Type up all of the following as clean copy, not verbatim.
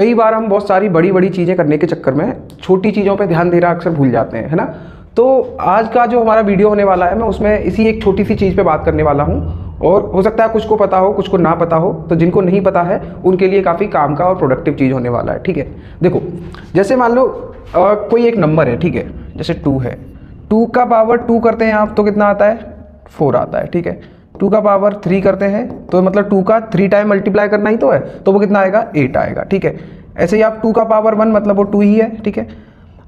कई बार हम बहुत सारी बड़ी बड़ी चीज़ें करने के चक्कर में छोटी चीज़ों पे ध्यान देना अक्सर भूल जाते हैं, है ना। तो आज का जो हमारा वीडियो होने वाला है, मैं उसमें इसी एक छोटी सी चीज़ पे बात करने वाला हूँ, और हो सकता है कुछ को पता हो, कुछ को ना पता हो। तो जिनको नहीं पता है उनके लिए काफ़ी काम का और प्रोडक्टिव चीज़ होने वाला है, ठीक है। देखो, जैसे मान लो कोई एक नंबर है, ठीक है, जैसे 2 है, 2 का पावर 2 करते हैं आप तो कितना आता है, 4 आता है, ठीक है। 2 का पावर 3 करते हैं तो मतलब 2 का 3 टाइम मल्टीप्लाई करना ही तो है, तो वो कितना आएगा, 8 आएगा, ठीक है। ऐसे ही आप 2 का पावर 1 मतलब वो 2 ही है, ठीक है।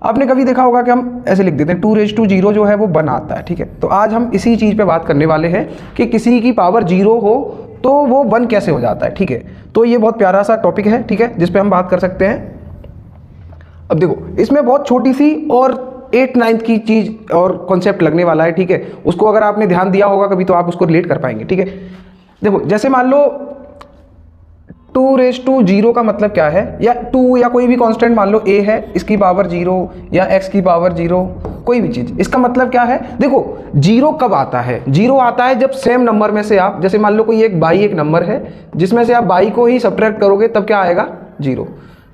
आपने कभी देखा होगा कि हम ऐसे लिख देते हैं 2⁻0 जो है वो 1 आता है, ठीक है। तो आज हम इसी चीज़ पे बात करने वाले हैं कि किसी की पावर 0 हो तो वो 1 कैसे हो जाता है, ठीक है। तो ये बहुत प्यारा सा टॉपिक है, ठीक है, जिस पे हम बात कर सकते हैं। अब देखो, इसमें बहुत छोटी सी और 8/9 की चीज़ और कॉन्सेप्ट लगने वाला है, ठीक है। उसको अगर आपने ध्यान दिया होगा कभी तो आप उसको रिलेट कर पाएंगे, ठीक है। देखो, जैसे मान लो 2⁻0 का मतलब क्या है, या 2 या कोई भी कांस्टेंट मान लो a है, इसकी पावर 0 या x की पावर 0, कोई भी चीज़, इसका मतलब क्या है। देखो, 0 कब आता है, 0 आता है जब सेम नंबर में से आप, जैसे मान लो कोई एक बाई एक नंबर है जिसमें से आप बाई को ही सब्ट्रैक्ट करोगे तब क्या आएगा, 0।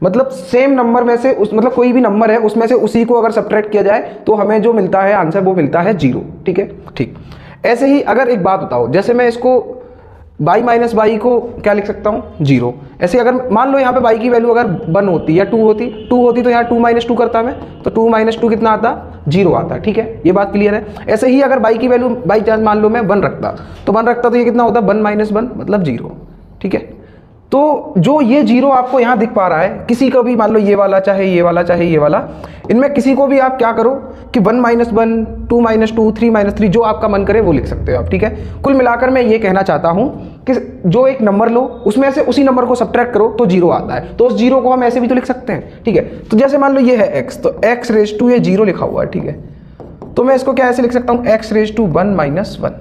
मतलब सेम नंबर में से उस, मतलब कोई भी नंबर है उसमें से उसी को अगर सब्ट्रैक्ट किया जाए तो हमें जो मिलता है आंसर वो मिलता है 0, ठीक है। ठीक ऐसे ही अगर एक बात बताओ, जैसे मैं इसको बाई माइनस बाई को क्या लिख सकता हूँ, 0। ऐसे अगर मान लो यहाँ पे बाई की वैल्यू अगर 1 होती या 2 होती तो यहाँ 2 - 2 करता मैं, तो 2 - 2 कितना आता, 0 आता, ठीक है। ये बात क्लियर है। ऐसे ही अगर बाई की वैल्यू बाई चांस मान लो मैं 1 रखता, तो 1 रखता तो ये कितना होता, 1 - 1 मतलब 0, ठीक है। तो जो ये 0 आपको यहाँ दिख पा रहा है, किसी को भी मान लो ये वाला चाहे ये वाला चाहे ये वाला, इनमें किसी को भी आप क्या करो कि 1 - 1, 2 - 2, 3 - 3, जो आपका मन करे वो लिख सकते हो आप, ठीक है। कुल मिलाकर मैं ये कहना चाहता हूँ कि जो एक नंबर लो उसमें से उसी नंबर को सब्ट्रैक्ट करो तो 0 आता है, तो उस 0 को हम ऐसे भी तो लिख सकते हैं, ठीक है। तो जैसे मान लो ये है x, तो x⁻² ये 0 लिखा हुआ है, ठीक है। तो मैं इसको क्या ऐसे लिख सकता हूँ, x⁻1 - 1,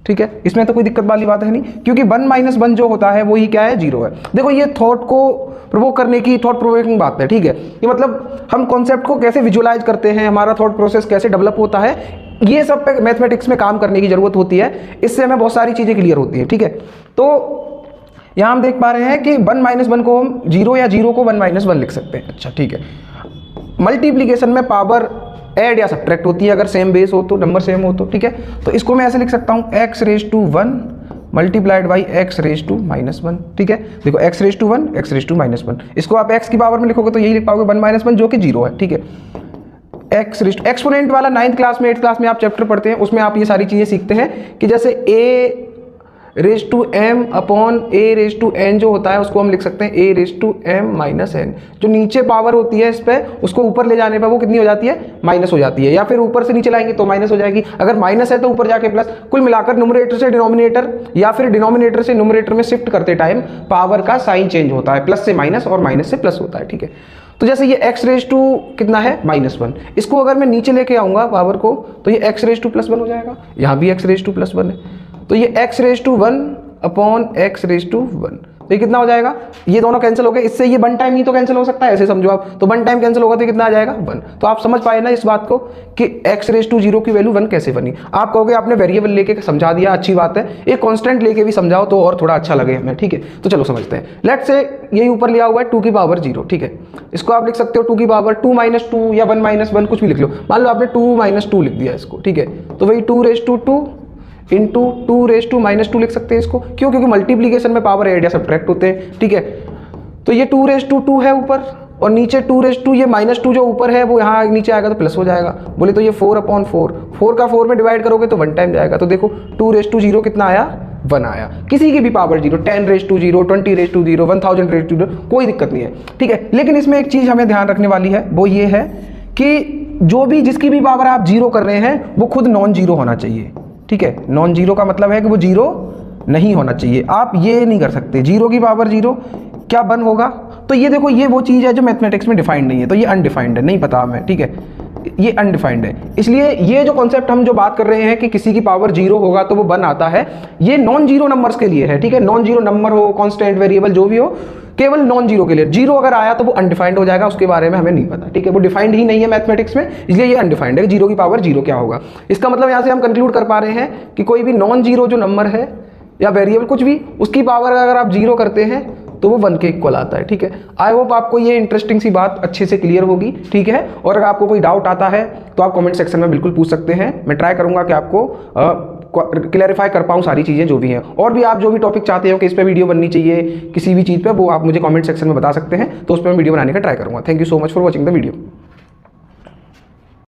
ठीक है। इसमें तो कोई दिक्कत वाली बात है नहीं, क्योंकि 1 - 1 जो होता है वो ही क्या है, 0 है। देखो, ये थॉट को प्रोवोक करने की, थॉट प्रोवोकिंग बात है, ठीक है। ये मतलब हम कॉन्सेप्ट को कैसे विजुअलाइज करते हैं, हमारा थॉट प्रोसेस कैसे डेवलप होता है, ये सब पे मैथमेटिक्स में काम करने की जरूरत होती है। इससे हमें बहुत सारी चीज़ें क्लियर होती हैं, ठीक है। तो यहाँ हम देख पा रहे हैं कि 1 - 1 को हम 0 या 0 को 1 - 1 लिख सकते हैं, अच्छा, ठीक है। मल्टीप्लीकेशन में पावर ऐड या सब्ट्रैक्ट होती है अगर सेम बेस हो तो, नंबर सेम हो तो, ठीक है। तो इसको मैं ऐसे लिख सकता हूँ x⁻1 मल्टीप्लाइड बाई x⁻−1, ठीक है। देखो, x⁻1 x⁻−1, इसको आप x की पावर में लिखोगे तो यही लिख पाओगे 1 - 1 जो कि 0 है, ठीक है। एक्सपोनेंट वाला 9th क्लास में 8th क्लास में आप चैप्टर पढ़ते हैं, उसमें आप ये सारी चीज़ें सीखते हैं कि जैसे a⁻m अपॉन a⁻n जो होता है उसको हम लिख सकते हैं a⁻m-n। जो नीचे पावर होती है इस पर, उसको ऊपर ले जाने पर वो कितनी हो जाती है, माइनस हो जाती है, या फिर ऊपर से नीचे लाएंगे तो माइनस हो जाएगी, अगर माइनस है तो ऊपर जाके प्लस। कुल मिलाकर न्यूमरेटर से डिनोमिनेटर या फिर डिनोमिनेटर से न्यूमरेटर में शिफ्ट करते टाइम पावर का साइन चेंज होता है, प्लस से माइनस और माइनस से प्लस होता है, ठीक है। तो जैसे ये x⁻² कितना है, -1, इसको अगर मैं नीचे लेके आऊँगा पावर को तो ये x⁻² + 1 हो जाएगा, यहाँ भी x⁻² + 1 है, तो ये x⁻1 अपॉन x⁻1, तो ये कितना हो जाएगा, ये दोनों कैंसिल हो गए, इससे ये 1 टाइम ही तो कैंसिल हो सकता है, ऐसे समझो आप। तो 1 टाइम कैंसिल होगा तो कितना आ जाएगा, 1। तो आप समझ पाए ना इस बात को कि x⁻0 की वैल्यू 1 कैसे बनी। आप कहोगे आपने वेरिएबल लेके समझा दिया, अच्छी बात है, एक कांस्टेंट लेके भी समझाओ तो और थोड़ा अच्छा लगे हमें, ठीक है। तो चलो समझते हैं। लेट्स से यही ऊपर लिया हुआ है 2 की पावर 0, ठीक है। इसको आप लिख सकते हो 2 की पावर 2 - 2 या 1 - 1 कुछ भी लिख लो। मान लो आपने 2 - 2 लिख दिया इसको, ठीक है। तो वही 2⁻2 इंटू 2⁻−2 लिख सकते हैं इसको, क्यों, क्योंकि मल्टीप्लीकेशन में पावर ऐड या सब्ट्रैक्ट होते हैं, ठीक है। तो ये 2⁻2 है ऊपर, और नीचे 2⁻2 ये -2 जो ऊपर है वो यहाँ नीचे आएगा तो प्लस हो जाएगा। बोले तो ये 4/4, 4 का 4 में डिवाइड करोगे तो 1 टाइम जाएगा। तो देखो 2⁻0 कितना आया, 1 आया। किसी की भी पावर 0, 10⁻0, 20⁻0, 1000⁻0, कोई दिक्कत नहीं है, ठीक है। लेकिन इसमें एक चीज़ हमें ध्यान रखने वाली है, वो ये है कि जो भी जिसकी भी पावर आप 0 कर रहे हैं वो खुद नॉन जीरो होना चाहिए, ठीक है। नॉन जीरो का मतलब है कि वो 0 नहीं होना चाहिए। आप ये नहीं कर सकते 0 की पावर 0 क्या 1 होगा, तो ये देखो, ये वो चीज़ है जो मैथमेटिक्स में डिफाइंड नहीं है, तो ये अनडिफाइंड है, नहीं पता हमें, ठीक है, ये अनडिफाइंड है। इसलिए ये जो कॉन्सेप्ट हम जो बात कर रहे हैं कि किसी की पावर 0 होगा तो वो 1 आता है, ये नॉन जीरो नंबर्स के लिए है, ठीक है। नॉन जीरो नंबर हो, कांस्टेंट, वेरिएबल जो भी हो, केवल नॉन जीरो के लिए। 0 अगर आया तो वो अनडिफाइंड हो जाएगा, उसके बारे में हमें नहीं पता, ठीक है। वो डिफाइंड ही नहीं है मैथमेटिक्स में, इसलिए ये अनडिफाइंड है। 0 की पावर 0 क्या होगा, इसका मतलब यहाँ से हम कंक्लूड कर पा रहे हैं कि कोई भी नॉन जीरो जो नंबर है या वेरिएबल कुछ भी, उसकी पावर अगर आप 0 करते हैं तो वो 1 के इक्वल आता है। ठीक है, आई होप आपको ये इंटरेस्टिंग सी बात अच्छे से क्लियर होगी। ठीक है, और अगर आपको कोई डाउट आता है तो आप कमेंट सेक्शन में बिल्कुल पूछ सकते हैं, मैं ट्राई करूंगा कि आपको क्लैरिफाई कर पाऊँ सारी चीज़ें जो भी हैं। और भी आप जो भी टॉपिक चाहते हो कि इस पर वीडियो बननी चाहिए किसी भी चीज़ पे, वो आप मुझे कमेंट सेक्शन में बता सकते हैं, तो उस पर मैं वीडियो बनाने का ट्राई करूँगा। Thank you so much for watching the video.